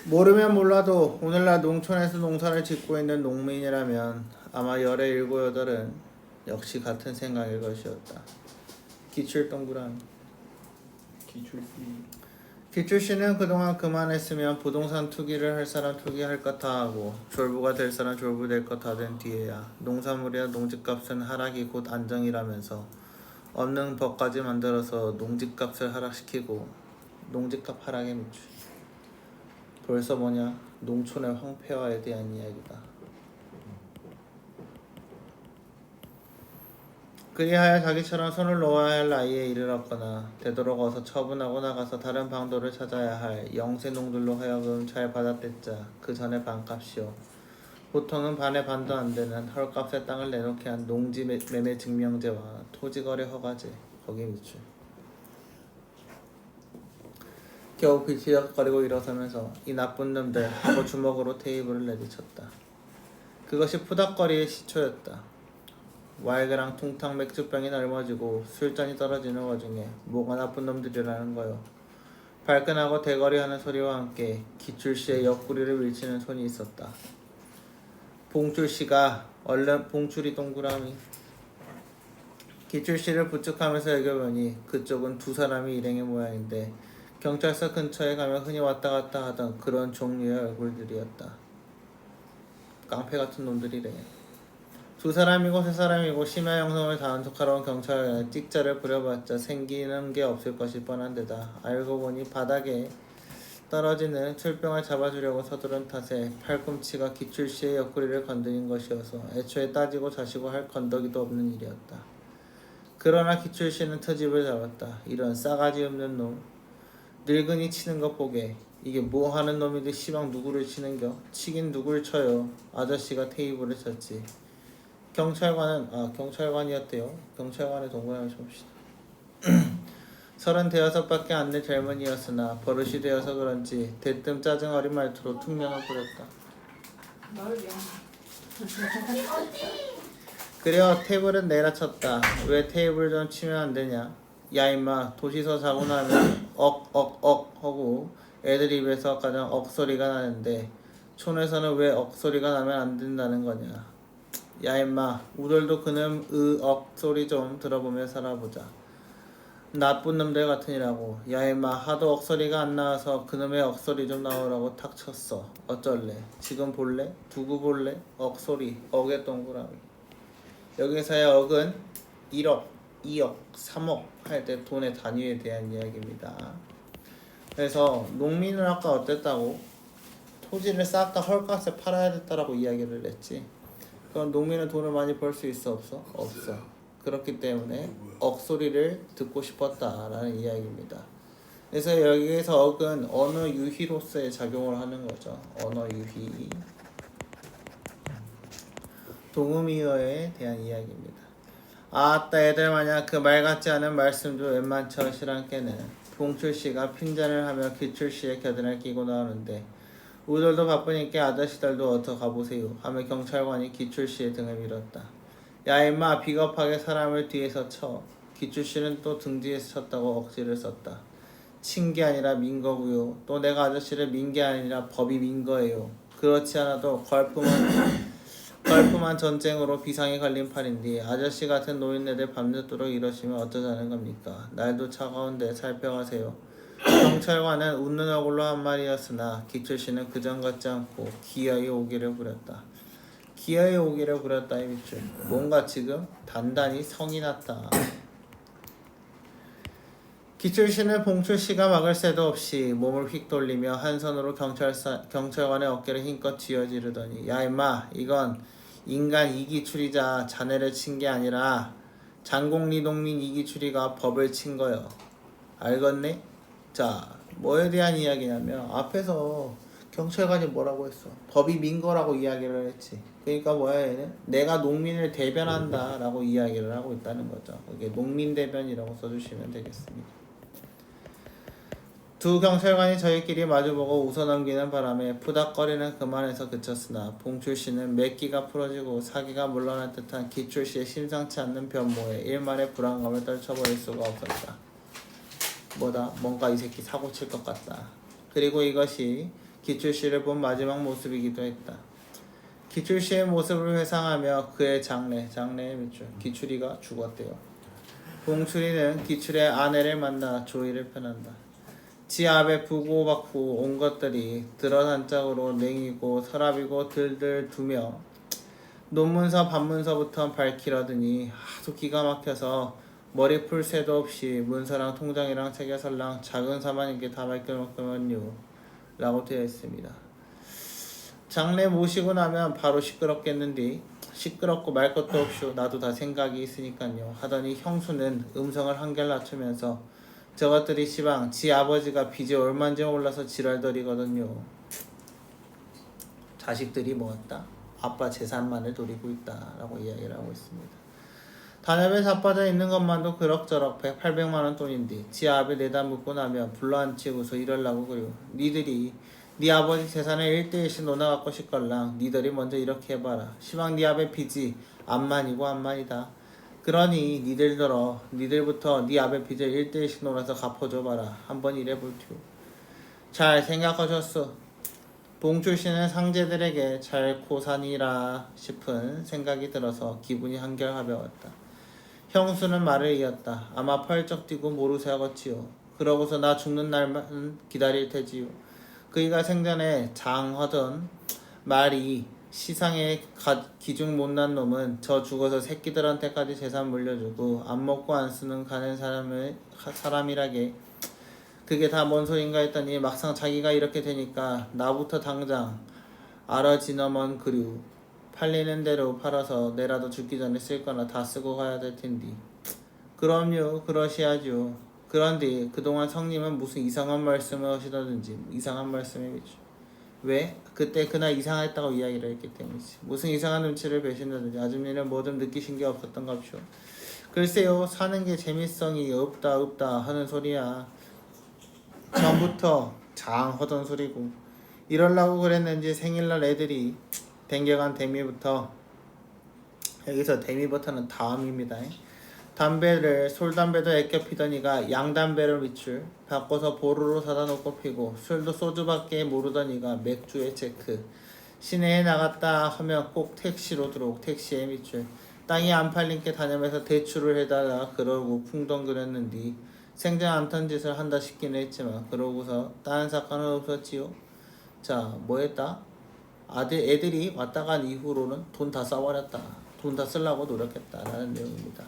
모르면 몰라도 오늘날 농촌에서 농사를 짓고 있는 농민이라면 아마 열의 일곱 여덟은 역시 같은 생각일 것이었다. 기출 동그라미. 기출시. 기출씨는 그동안 그만했으면 부동산 투기를 할 사람 투기할 것 다 하고 졸부가 될 사람 졸부 될 것 다 된 뒤에야 농산물이나 농집값은 하락이 곧 안정이라면서 없는 법까지 만들어서 농집값을 하락시키고 농집값 하락에 묻혀. 벌써 뭐냐? 농촌의 황폐화에 대한 이야기다. 그리하여 자기처럼 손을 놓아야 할 나이에 이르렀거나 되도록 어서 처분하고 나가서 다른 방도를 찾아야 할 영세농들로 하여금 잘 받아댔자 그 전에 반값이요. 보통은 반의 반도 안 되는 헐값에 땅을 내놓게 한 농지 매매 증명제와 토지거래 허가제 거기 미출. 겨우 비치덕거리고 일어서면서 이 나쁜 놈들 하고 주먹으로 테이블을 내리쳤다. 그것이 푸닥거리의 시초였다. 와이그랑 퉁탕 맥주병이 넓어지고 술잔이 떨어지는 와중에 뭐가 나쁜 놈들이라는 거요. 발끈하고 대거리하는 소리와 함께 기출씨의 옆구리를 밀치는 손이 있었다. 봉출씨가 얼른 봉출이 동그라미. 기출씨를 부축하면서 여겨보니 그쪽은 두 사람이 일행의 모양인데 경찰서 근처에 가면 흔히 왔다 갔다 하던 그런 종류의 얼굴들이었다. 깡패 같은 놈들이래. 두 사람이고 세 사람이고 심야 영성을 단속하러 온 경찰에 찍자를 부려봤자 생기는 게 없을 것이 뻔한 데다 알고 보니 바닥에 떨어지는 술병을 잡아주려고 서두른 탓에 팔꿈치가 기출씨의 옆구리를 건드린 것이어서 애초에 따지고 자시고 할 건더기도 없는 일이었다. 그러나 기출씨는 트집을 잡았다. 이런 싸가지 없는 놈. 늙은이 치는 것 보게. 이게 뭐 하는 놈이들 시방 누구를 치는겨? 치긴 누굴 쳐요. 아저씨가 테이블을 쳤지. 경찰관이었대요. 경찰관의 동거함을 봅시다. 36밖에 안 된 젊은이였으나 버릇이 되어서 그런지 대뜸 짜증 어린 말투로 퉁명을 부렸다. 그래요. 테이블은 내려쳤다. 왜 테이블 좀 치면 안 되냐? 야 임마 도시서 자고 나면 억억억 하고 애들 입에서 가장 억소리가 나는데 촌에서는 왜 억소리가 나면 안 된다는 거냐? 야 임마 우들도 그놈 으억 소리 좀 들어보며 살아보자. 나쁜 놈들 같으니라고. 야 임마 하도 억소리가 안 나와서 그놈의 억소리 좀 나오라고 탁 쳤어. 어쩔래? 지금 볼래? 두고 볼래? 억소리 억의 동그라미. 여기서의 억은 1억 2억 3억 할 때 돈의 단위에 대한 이야기입니다. 그래서 농민은 아까 어땠다고? 토지를 싹 다 헐값에 팔아야 됐다라고 이야기를 했지. 그럼 농민은 돈을 많이 벌 수 있어 없어? 없어. 그렇기 때문에 억소리를 듣고 싶었다라는 이야기입니다. 그래서 여기에서 억은 언어 유희로서의 작용을 하는 거죠. 언어 유희. 동음이어에 대한 이야기입니다. 아따 애들 마냥 그 말 같지 않은 말씀도 웬만치 어실한께는 봉출씨가 핀잔을 하며 기출씨의 겨드랑이를 끼고 나오는데 우들도 바쁘니까 아저씨들도 어서 가보세요 하며 경찰관이 기출씨의 등을 밀었다. 야 임마 비겁하게 사람을 뒤에서 쳐. 기출씨는 또 등 뒤에서 쳤다고 억지를 썼다. 친 게 아니라 민 거고요. 또 내가 아저씨를 민 게 아니라 법이 민 거예요. 그렇지 않아도 걸프만 전쟁으로 비상이 걸린 판인데 아저씨 같은 노인네들 밤늦도록 이러시면 어쩌자는 겁니까? 날도 차가운데 살펴가세요. 경찰관은 웃는 얼굴로 한 말이었으나 기출씨는 그전 같지 않고 기어이 오기를 부렸다. 기어이 오기를 부렸다 이 밑줄. 뭔가 지금 단단히 성이 났다. 기출씨는 봉출씨가 막을 새도 없이 몸을 휙 돌리며 한 손으로 경찰관의 어깨를 힘껏 쥐어지르더니 야 임마 이건 인간 이기출이자 자네를 친 게 아니라 장곡리 농민 이기출이가 법을 친 거요. 알겠네? 자, 뭐에 대한 이야기냐면 앞에서 경찰관이 뭐라고 했어? 법이 민 거라고 이야기를 했지. 그러니까 뭐야 얘는? 내가 농민을 대변한다 라고 이야기를 하고 있다는 거죠. 이게 농민 대변이라고 써주시면 되겠습니다. 두 경찰관이 저희끼리 마주보고 웃어넘기는 바람에 푸닥거리는 그만해서 그쳤으나 봉출씨는 맥기가 풀어지고 사기가 물러날 듯한 기출씨의 심상치 않는 변모에 일말의 불안감을 떨쳐버릴 수가 없었다. 뭐다? 뭔가 이 새끼 사고 칠 것 같다. 그리고 이것이 기출씨를 본 마지막 모습이기도 했다. 기출씨의 모습을 회상하며 그의 장래의 밑줄 기출이가 죽었대요. 봉출이는 기출의 아내를 만나 조의를 펴는다. 지 앞에 부고박고 온 것들이 들어단짝으로 냉이고 서랍이고 들들 두며 논문서 반문서부터 밝히려더니 하도 기가 막혀서 머리 풀 새도 없이 문서랑 통장이랑 책에설랑 작은 사만이게 다 밝혀놓고만요 라고 되어 있습니다. 장례 모시고 나면 바로 시끄럽겠는디 시끄럽고 말 것도 없쇼 나도 다 생각이 있으니깐요 하더니 형수는 음성을 한결 낮추면서 저것들이 시방 지 아버지가 빚이 얼만지 올라서 지랄더리거든요. 자식들이 뭐였다? 아빠 재산만을 노리고 있다 라고 이야기를 하고 있습니다. 단협에 자빠져 있는 것만도 그럭저럭 800만원 돈인데 지 앞에 내다 묻고 나면 불러앉히고서 이럴라고 그래요. 니들이 네 아버지 재산을 1대1씩 논아갖고 싶걸랑 니들이 먼저 이렇게 해봐라. 시방 네 앞에 빚이 암만이고 암만이다. 그러니 니들부터 네 앞에 빚을 1대1씩 놀아서 갚아줘봐라. 한번 이래볼게요. 잘 생각하셨어. 봉출씨는 상제들에게 잘 고사니라 싶은 생각이 들어서 기분이 한결 가벼웠다. 형수는 말을 이었다. 아마 펄쩍 뛰고 모르쇠하겠지요. 그러고서 나 죽는 날만 기다릴 테지요. 그이가 생전에 장하던 말이 시상에 기중 못난 놈은 저 죽어서 새끼들한테까지 재산 물려주고 안 먹고 안 쓰는 가는 사람이라게 그게 다 뭔 소린가 했더니 막상 자기가 이렇게 되니까 나부터 당장 알아지너먼 그류 팔리는 대로 팔아서 내라도 죽기 전에 쓸 거나 다 쓰고 가야 될 텐디. 그럼요 그러시야죠. 그런데 그동안 성님은 무슨 이상한 말씀을 하시더든지 이상한 말씀에 비추. 왜? 그때 그날 이상했다고 이야기를 했기 때문이지. 무슨 이상한 눈치를 배신다든지 아줌니는 뭐 좀 느끼신 게 없었던갑쇼. 글쎄요 사는 게 재미성이 없다 하는 소리야. 전부터 장하던 소리고 이럴라고 그랬는지 생일날 애들이 댕겨간 데미부터 여기서 데미부터는 다음입니다. 솔담배도 애껴 피더니가 양담배를 밑줄 바꿔서 보루로 사다 놓고 피고 술도 소주밖에 모르더니가 맥주에 체크 시내에 나갔다 하면 꼭 택시로 들어오고 택시에 밑줄 땅이 안 팔린게 다녀면서 대출을 해달라 그러고 풍덩그렸는디 생전 않던 짓을 한다 싶기는 했지만 그러고서 다른 사건은 없었지요. 자 뭐했다? 애들이 왔다 간 이후로는 돈 다 써버렸다. 돈 다 쓰려고 노력했다 라는 내용입니다.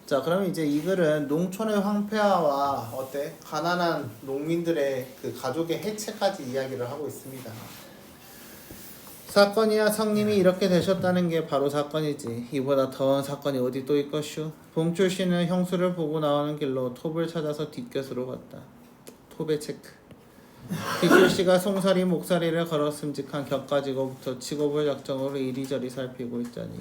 자 그러면 이제 이 글은 농촌의 황폐화와 가난한 농민들의 그 가족의 해체까지 이야기를 하고 있습니다. 사건이야 성님이 이렇게 되셨다는 게 바로 사건이지 이보다 더한 사건이 어디 또 있것슈. 봉출씨는 형수를 보고 나오는 길로 톱을 찾아서 뒷곁으로 갔다. 톱의 체크. 기출씨가 송사리 목사리를 걸었음직한 격가지고부터 치고 볼 작정으로 이리저리 살피고 있자니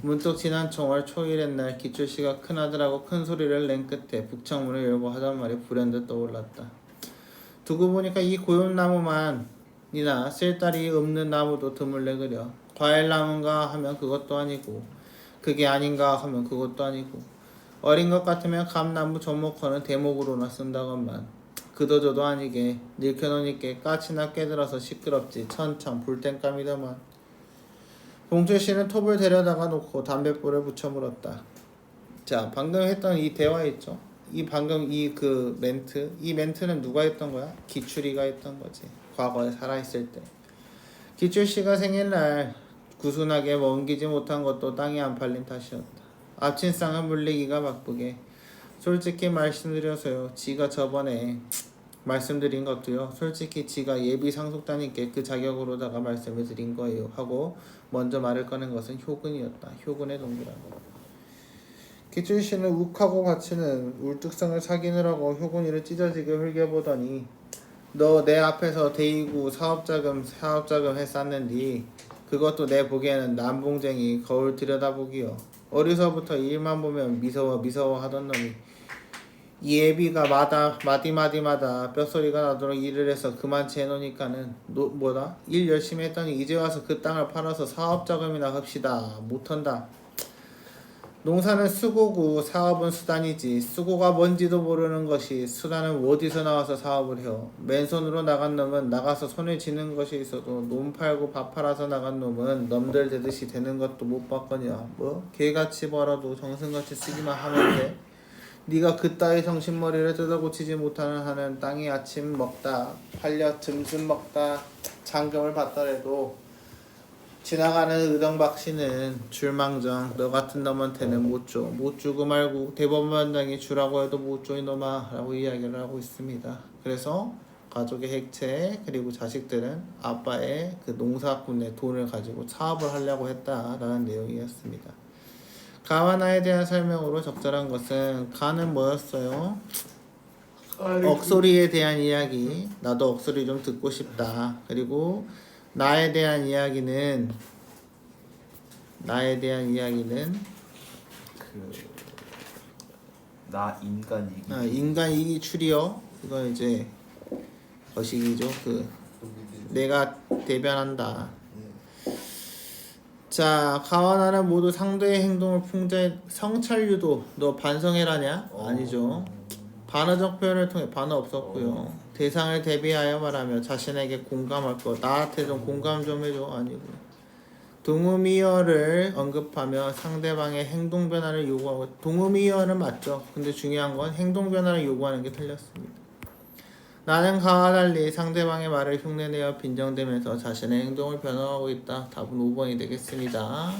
문득 지난 정월 초일의 날 기출씨가 큰아들하고 큰 소리를 낸 끝에 북창문을 열고 하던 말이 불현듯 떠올랐다. 두고 보니까 이 고엽나무만이나 쓸데리 없는 나무도 드물래 그려. 과일나무인가 하면 그것도 아니고 그게 아닌가 하면 그것도 아니고 어린 것 같으면 감나무 접목허는 대목으로나 쓴다건만 그도저도 아니게 늙혀놓으니께 까치나 깨들어서 시끄럽지 천참 불땡감이더만. 봉출씨는 톱을 데려다가 놓고 담뱃불을 붙여 물었다. 자 방금 했던 이 대화 있죠. 이 멘트는 누가 했던 거야? 기출이가 했던 거지. 과거에 살아있을 때. 기출씨가 생일날 구순하게 멍기지 못한 것도 땅이 안 팔린 탓이었다. 앞친 쌍을 물리기가 바쁘게. 솔직히 말씀드려서요. 지가 저번에 말씀드린 것도요. 솔직히 지가 예비 상속자님께 그 자격으로다가 말씀을 드린 거예요. 하고 먼저 말을 꺼낸 것은 효근이었다. 효근의 동기라고. 기출씨는 욱하고 받치는 울뚝성을 사귀느라고 효근이를 찢어지게 흘겨보더니 너 내 앞에서 대이구 사업자금 했었는디 그것도 내 보기에는 남봉쟁이 거울 들여다보기요. 어려서부터 일만 보면 미서워 하던 놈이 이 애비가 마디마다 뼛소리가 나도록 일을 해서 그만치 해놓으니까는 일 열심히 했더니 이제 와서 그 땅을 팔아서 사업자금이나 합시다. 못한다. 농사는 수고고 사업은 수단이지. 수고가 뭔지도 모르는 것이 수단은 어디서 나와서 사업을 해요. 맨손으로 나간 놈은 나가서 손에 쥐는 것이 있어도 놈 팔고 밥 팔아서 나간 놈은 넘들 되듯이 되는 것도 못 봤거냐. 뭐 개같이 벌어도 정승같이 쓰기만 하면 돼. 네가 그따위 정신머리를 뜯어고치지 못하는 한은 땅이 아침 먹다 팔려 점심 먹다 잔금을 받더라도 지나가는 의정박씨는 줄망정 너 같은 놈한테는 못 줘. 못 주고 말고 대법원장이 주라고 해도 못 줘 이놈아 라고 이야기를 하고 있습니다. 그래서 가족의 핵체 그리고 자식들은 아빠의 그 농사꾼의 돈을 가지고 사업을 하려고 했다라는 내용이었습니다. 가와 나에 대한 설명으로 적절한 것은 가는 뭐였어요? 억소리에 대한 이야기. 나도 억소리 좀 듣고 싶다. 그리고 나에 대한 이야기는 나 인간 이기. 인간 이기 추리어. 이건 이제 거시기죠. 그 내가 대변한다. 자, 가와 나는 모두 상대의 행동을 풍자해. 성찰 유도. 너 반성해라냐? 아니죠. 반어적 표현을 통해 반어 없었고요. 대상을 대비하여 말하며 자신에게 공감할 거. 나한테 좀 공감 좀 해줘. 아니고요. 동음이어를 언급하며 상대방의 행동 변화를 요구하고. 동음이어는 맞죠. 근데 중요한 건 행동 변화를 요구하는 게 틀렸습니다. 나는 가와 달리 상대방의 말을 흉내내어 빈정대면서 자신의 행동을 변화하고 있다. 답은 5번이 되겠습니다.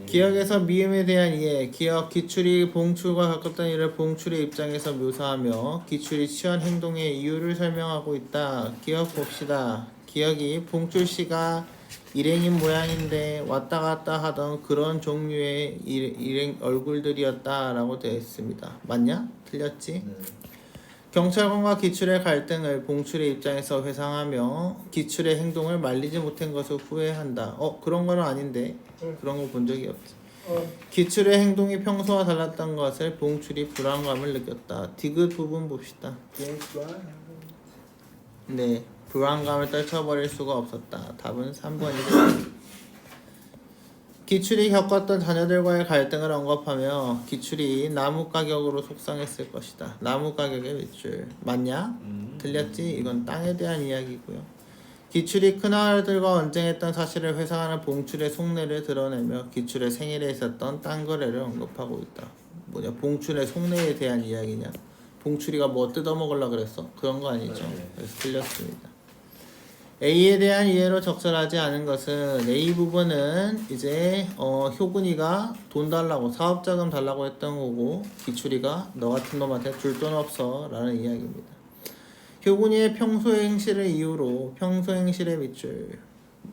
기억에서 미음에 대한 이해. 기억, 기출이 봉출과 가깝다는 일을 봉출의 입장에서 묘사하며 기출이 취한 행동의 이유를 설명하고 있다. 기억 봅시다. 기억이 봉출씨가 일행인 모양인데 왔다 갔다 하던 그런 종류의 일행 얼굴들이었다 라고 되어 있습니다. 맞냐? 틀렸지? 네. 경찰관과 기출의 갈등을 봉출의 입장에서 회상하며 기출의 행동을 말리지 못한 것을 후회한다. 그런 건 아닌데. 그런 거 본 적이 없지. 기출의 행동이 평소와 달랐던 것을 봉출이 불안감을 느꼈다. 디귿 부분 봅시다. 네, 불안감을 떨쳐버릴 수가 없었다. 답은 3번이다. 기출이 겪었던 자녀들과의 갈등을 언급하며 기출이 나무 가격으로 속상했을 것이다. 나무 가격의 밑줄 맞냐? 틀렸지? 이건 땅에 대한 이야기고요. 기출이 큰아들과 언쟁했던 사실을 회상하는 봉출의 속내를 드러내며 기출의 생일에 있었던 땅 거래를 언급하고 있다. 뭐냐? 봉출의 속내에 대한 이야기냐? 봉출이가 뭐 뜯어먹으려고 그랬어? 그런 거 아니죠. 그래서 틀렸습니다. A에 대한 이해로 적절하지 않은 것은 A 부분은 이제 효근이가 돈 달라고 사업자금 달라고 했던 거고 기출이가 너 같은 놈한테 줄 돈 없어 라는 이야기입니다. 효근이의 평소 행실을 이유로 평소 행실의 밑줄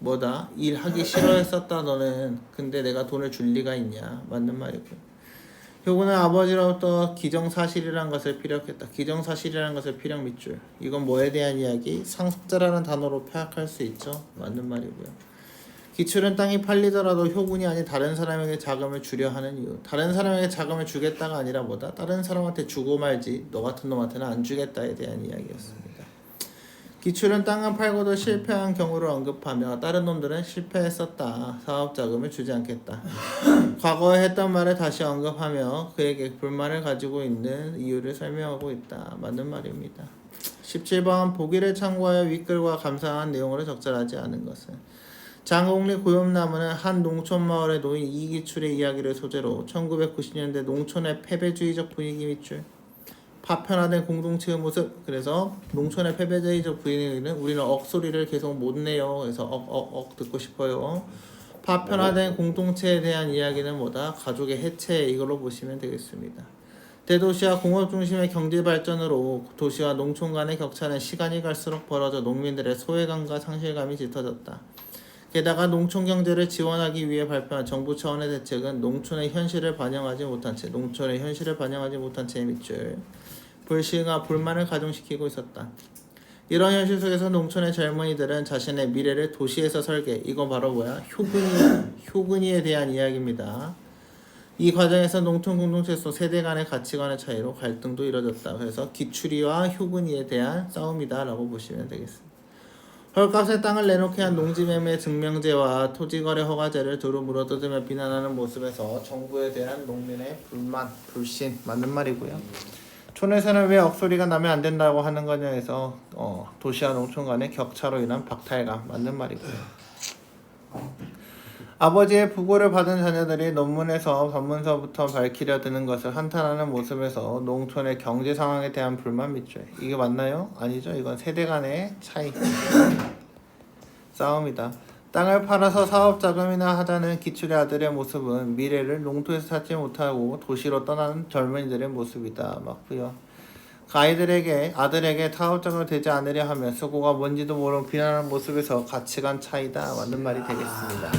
뭐다? 일하기 싫어했었다 너는. 근데 내가 돈을 줄 리가 있냐? 맞는 말이고. 효근은 아버지로부터 기정사실이라는 것을 피력했다. 기정사실이라는 것을 피력 밑줄. 이건 뭐에 대한 이야기? 상속자라는 단어로 파악할 수 있죠. 맞는 말이고요. 기출은 땅이 팔리더라도 효군이 아닌 다른 사람에게 자금을 주려 하는 이유. 다른 사람에게 자금을 주겠다가 아니라 뭐다? 다른 사람한테 주고 말지 너 같은 놈한테는 안 주겠다에 대한 이야기였습니다. 기출은 땅을 팔고도 실패한 경우를 언급하며 다른 놈들은 실패했었다. 사업 자금을 주지 않겠다. 과거에 했던 말을 다시 언급하며 그에게 불만을 가지고 있는 이유를 설명하고 있다. 맞는 말입니다. 17번 보기를 참고하여 윗글과 감상한 내용으로 적절하지 않은 것은 장곡리 고염나무는 한 농촌 마을에 놓인 이기출의 이야기를 소재로 1990년대 농촌의 패배주의적 분위기 밑줄 파편화된 공동체의 모습. 그래서 농촌의 패배주의적 분위기는 우리는 억소리를 계속 못 내요. 그래서 억 듣고 싶어요. 파편화된 공동체에 대한 이야기는 뭐다? 가족의 해체. 이걸로 보시면 되겠습니다. 대도시와 공업 중심의 경제 발전으로 도시와 농촌 간의 격차는 시간이 갈수록 벌어져 농민들의 소외감과 상실감이 짙어졌다. 게다가 농촌 경제를 지원하기 위해 발표한 정부 차원의 대책은 농촌의 현실을 반영하지 못한 채의 밑줄 불신과 불만을 가중시키고 있었다. 이런 현실 속에서 농촌의 젊은이들은 자신의 미래를 도시에서 설계. 이건 바로 뭐야? 효근이에 대한 이야기입니다. 이 과정에서 농촌 공동체 속 세대 간의 가치관의 차이로 갈등도 이뤄졌다. 그래서 기출이와 효근이에 대한 싸움이다 라고 보시면 되겠습니다. 헐값에 땅을 내놓게 한 농지매매 증명제와 토지거래 허가제를 두루 물어뜯으며 비난하는 모습에서 정부에 대한 농민의 불만, 불신 맞는 말이고요. 촌에서는 왜 억소리가 나면 안 된다고 하는 거냐에서 도시와 농촌 간의 격차로 인한 박탈감 맞는 말이고요. 아버지의 부고를 받은 자녀들이 논문에서 전문서부터 밝히려 드는 것을 한탄하는 모습에서 농촌의 경제 상황에 대한 불만 밑줄. 이게 맞나요? 아니죠. 이건 세대 간의 차이. 싸움이다. 땅을 팔아서 사업 자금이나 하자는 기출의 아들의 모습은 미래를 농토에서 찾지 못하고 도시로 떠나는 젊은이들의 모습이다. 맞고요. 그 아들에게 사업 자금을 되지 않으려 하며 수고가 뭔지도 모르는 비난하는 모습에서 가치관 차이다. 맞는 말이 되겠습니다.